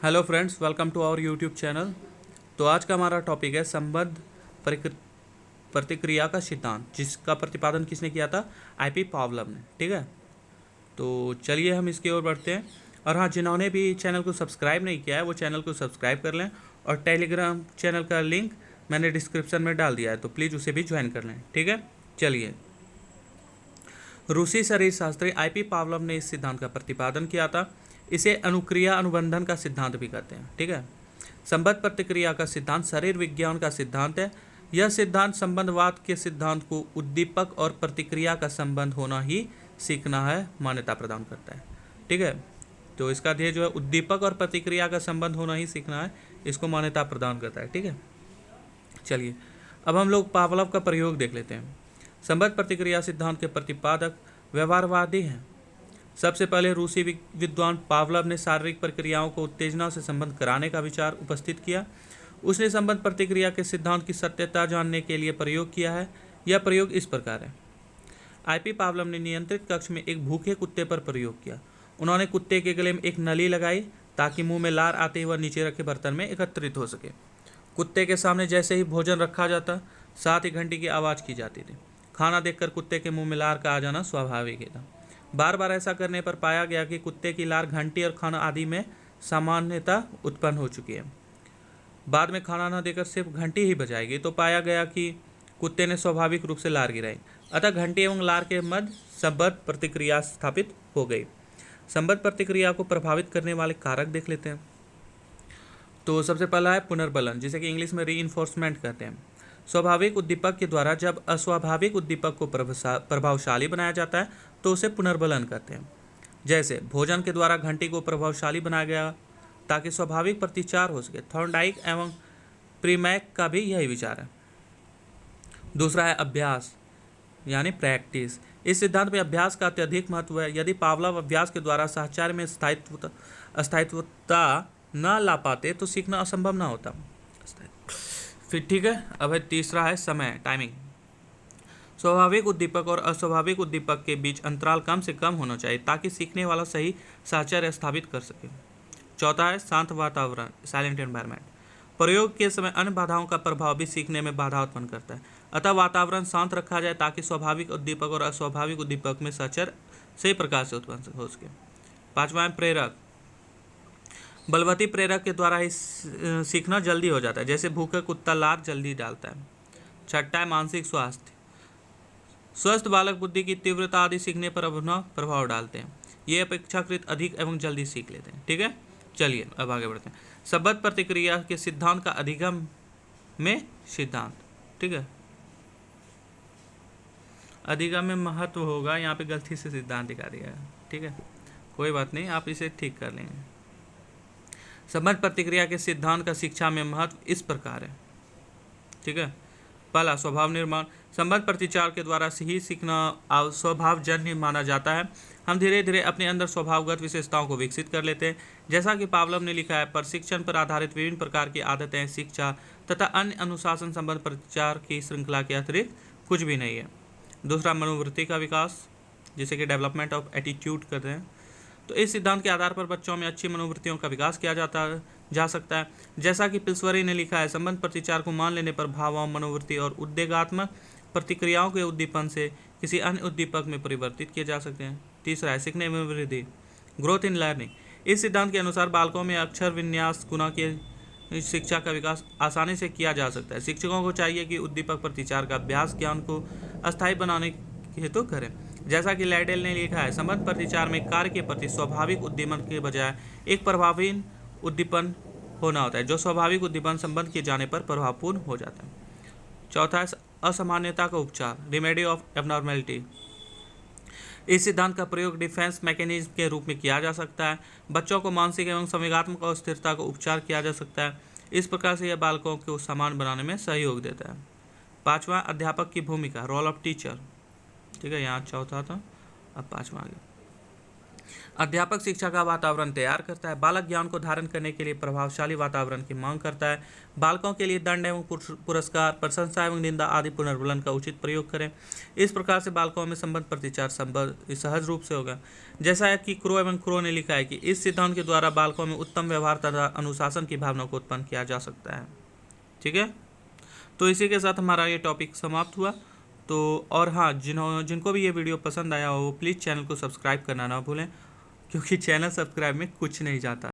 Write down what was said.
Hello friends, welcome to our YouTube channel. तो आज का हमारा टॉपिक है संबद्ध प्रतिक्रिया का सिद्धांत, जिसका प्रतिपादन किसने किया था? आईपी पावलव ने। ठीक है, तो चलिए हम इसकी ओर बढ़ते हैं। और हाँ, जिन्होंने भी चैनल को सब्सक्राइब नहीं किया है वो चैनल को सब्सक्राइब कर लें, और टेलीग्राम चैनल का लिंक मैंने डिस्क्रिप्शन में डाल दिया है, तो प्लीज़ उसे भी ज्वाइन कर लें। ठीक है, चलिए। रूसी शरीर शास्त्री आईपी पावलव ने इस सिद्धांत का प्रतिपादन किया था। इसे अनुक्रिया अनुबंधन का सिद्धांत भी कहते हैं। ठीक है, संबद्ध प्रतिक्रिया का सिद्धांत शरीर विज्ञान का सिद्धांत है। यह सिद्धांत संबंधवाद के सिद्धांत को उद्दीपक और प्रतिक्रिया का संबंध होना ही सीखना है मान्यता प्रदान करता है। ठीक है, तो इसका ध्येय जो है उद्दीपक और प्रतिक्रिया का संबंध होना ही सीखना है, इसको मान्यता प्रदान करता है। ठीक है, चलिए अब हम लोग पावलव का प्रयोग देख लेते हैं। संबद्ध प्रतिक्रिया सिद्धांत के प्रतिपादक व्यवहारवादी हैं। सबसे पहले रूसी विद्वान पावलव ने शारीरिक प्रक्रियाओं को उत्तेजना से संबंध कराने का विचार उपस्थित किया। उसने संबंध प्रतिक्रिया के सिद्धांत की सत्यता जानने के लिए प्रयोग किया है। यह प्रयोग इस प्रकार है। आईपी पावलव ने नियंत्रित कक्ष में एक भूखे कुत्ते पर प्रयोग किया। उन्होंने कुत्ते के गले में एक नली लगाई ताकि मुंह में लार आते हुए नीचे रखे बर्तन में एकत्रित हो सके। कुत्ते के सामने जैसे ही भोजन रखा जाता, साथ ही घंटी की आवाज़ की जाती थी। खाना देखकर कुत्ते के मुंह में लार का आ जाना स्वाभाविक था। बार बार ऐसा करने पर पाया गया कि कुत्ते की लार घंटी और खाना आदि में सामान्यता उत्पन्न हो चुकी है। बाद में खाना न देकर सिर्फ घंटी ही बजाएगी, तो पाया गया कि कुत्ते ने स्वाभाविक रूप से लार गिराई। अतः घंटी एवं लार के मध्य संबद्ध प्रतिक्रिया स्थापित हो गई। संबद्ध प्रतिक्रिया को प्रभावित करने वाले कारक देख लेते हैं। तो सबसे पहला है पुनर्बलन, जिसे कि इंग्लिश में रीइंफोर्समेंट कहते हैं। स्वाभाविक उद्दीपक के द्वारा जब अस्वाभाविक उद्दीपक को प्रभावशाली बनाया जाता है तो उसे पुनर्बलन कहते हैं। जैसे भोजन के द्वारा घंटी को प्रभावशाली बनाया गया ताकि स्वाभाविक प्रतिचार हो सके। थॉर्नडाइक एवं प्रीमैक का भी यही विचार है। दूसरा है अभ्यास यानी प्रैक्टिस। इस सिद्धांत में अभ्यास का अत्यधिक महत्व है। यदि पावलव अभ्यास के द्वारा साहचर्य में स्थायित्वता न ला पाते तो सीखना असंभव न होता। फिर ठीक है, अब है तीसरा है समय, टाइमिंग। स्वाभाविक उद्दीपक और अस्वाभाविक उद्दीपक के बीच अंतराल कम से कम होना चाहिए ताकि सीखने वाला सही साहचर्य स्थापित कर सके। चौथा है शांत वातावरण, साइलेंट एनवायरनमेंट। प्रयोग के समय अन्य बाधाओं का प्रभाव भी सीखने में बाधा उत्पन्न करता है। अतः वातावरण शांत रखा जाए ताकि स्वाभाविक उद्दीपक और अस्वाभाविक उद्दीपक में साहचर्य सही प्रकार से उत्पन्न हो सके। पांचवा है प्रेरक। बलवती प्रेरक के द्वारा ही सीखना जल्दी हो जाता है, जैसे भूखे कुत्ता लार जल्दी डालता है। छठा है मानसिक स्वास्थ्य। स्वस्थ बालक बुद्धि की तीव्रता आदि सीखने पर अपना प्रभाव डालते हैं। ये अपेक्षाकृत अधिक एवं जल्दी सीख लेते हैं। ठीक है, चलिए अब आगे बढ़ते हैं। संबद्ध प्रतिक्रिया के सिद्धांत का अधिगम में सिद्धांत। ठीक है, अधिगम में महत्व होगा, यहाँ पे गलती से सिद्धांत दिखा दिया है। ठीक है, कोई बात नहीं, आप इसे ठीक कर लेंगे। संबद्ध प्रतिक्रिया के सिद्धांत का शिक्षा में महत्व इस प्रकार है। ठीक है, पहला स्वभाव निर्माण। संबद्ध प्रतिचार के द्वारा ही सीखना स्वभावजन्य माना जाता है। हम धीरे धीरे अपने अंदर स्वभावगत विशेषताओं को विकसित कर लेते हैं। जैसा कि पावलव ने लिखा है, प्रशिक्षण पर आधारित विभिन्न प्रकार की आदतें शिक्षा तथा अन्य अनुशासन संबद्ध प्रतिचार की श्रृंखला के अतिरिक्त कुछ भी नहीं है। दूसरा मनोवृत्ति का विकास, जिसे कि डेवलपमेंट ऑफ एटीट्यूड कहते हैं। तो इस सिद्धांत के आधार पर बच्चों में अच्छी मनोवृत्तियों का विकास किया जा सकता है। जैसा कि पिल्सवरी ने लिखा है, संबंध प्रतिचार को मान लेने पर भावों, मनोवृत्ति और उद्वेगात्मक प्रतिक्रियाओं के उद्दीपन से किसी अन्य उद्दीपक में परिवर्तित किए जा सकते हैं। तीसरा है सीखने में वृद्धि, ग्रोथ इन लर्निंग। इस सिद्धांत के अनुसार बालकों में अक्षर विन्यास गुणा की शिक्षा का विकास आसानी से किया जा सकता है। शिक्षकों को चाहिए कि उद्दीपक प्रतिचार का अभ्यास ज्ञान को अस्थायी बनाने हेतु करें। जैसा कि लैडेल ने लिखा है, संबंध प्रतिचार में कार्य के प्रति स्वाभाविक उद्दीपन के बजाय एक प्रभावी उद्दीपन होना होता है, जो स्वाभाविक उद्दीपन संबंध किए जाने पर प्रभावपूर्ण हो जाता है। चौथा है असामान्यता का उपचार, रेमेडी ऑफ एबनॉर्मेलिटी। इस सिद्धांत का प्रयोग डिफेंस मैकेनिज्म के रूप में किया जा सकता है। बच्चों को मानसिक एवं संवेगात्मक अस्थिरता का उपचार किया जा सकता है। इस प्रकार से यह बालकों को समान बनाने में सहयोग देता है। पांचवा अध्यापक की भूमिका, रोल ऑफ टीचर। ठीक है, यहाँ चौथा था, अब पांचवा आ गया। अध्यापक शिक्षा का वातावरण तैयार करता है। बालक ज्ञान को धारण करने के लिए प्रभावशाली वातावरण की मांग करता है। बालकों के लिए दंड एवं पुरस्कार, प्रशंसा एवं निंदा आदि पुनर्बलन का उचित प्रयोग करें। इस प्रकार से बालकों में संबंध प्रतिचार संबंध सहज रूप से होगा। जैसा है कि क्रो एवं क्रो ने लिखा है कि इस सिद्धांत के द्वारा बालकों में उत्तम व्यवहार तथा अनुशासन की भावना को उत्पन्न किया जा सकता है। ठीक है, तो इसी के साथ हमारा ये टॉपिक समाप्त हुआ। तो और हाँ, जिनको भी ये वीडियो पसंद आया हो वो प्लीज़ चैनल को सब्सक्राइब करना ना भूलें, क्योंकि चैनल सब्सक्राइब में कुछ नहीं जाता।